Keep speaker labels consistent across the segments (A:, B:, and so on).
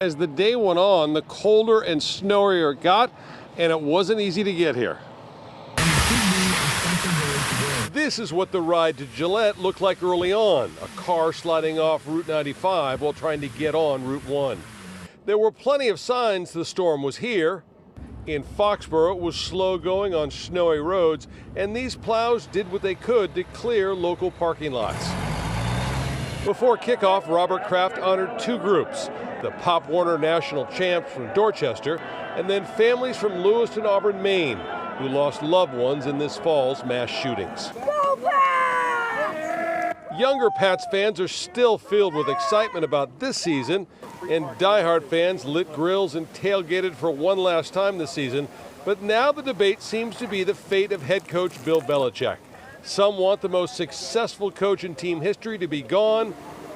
A: As the day went on, the colder and snowier it got, and it wasn't easy to get here. This is what the ride to Gillette looked like early on, a car sliding off Route 95 while trying to get on Route 1. There were plenty of signs the storm was here. In Foxborough, it was slow going on snowy roads, and these plows did what they could to clear local parking lots. Before kickoff, Robert Kraft honored two groups, the Pop Warner National Champs from Dorchester, and then families from Lewiston, Auburn, Maine, who lost loved ones in this fall's mass shootings. Younger Pats fans are still filled with excitement about this season, and diehard fans lit grills and tailgated for one last time this season. But now the debate seems to be the fate of head coach Bill Belichick. Some want the most successful coach in team history to be gone,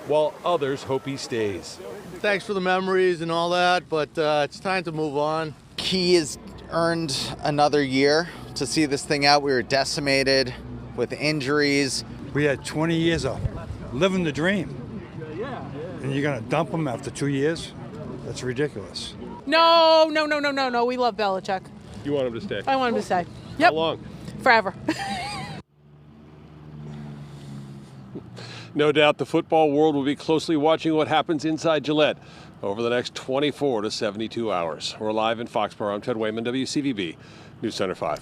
A: while others hope he stays.
B: Thanks for the memories and all that, but it's time to move on.
C: He has earned another year to see this thing out. We were decimated with injuries.
D: We had 20 years of living the dream. And you're going to dump him after 2 years? That's ridiculous.
E: No. We love Belichick.
A: You want him to stay?
E: I want him to stay. Yep.
A: How long?
E: Forever.
A: No doubt the football world will be closely watching what happens inside Gillette over the next 24 to 72 hours. We're live in Foxborough. I'm Ted Wayman, WCVB News Center 5.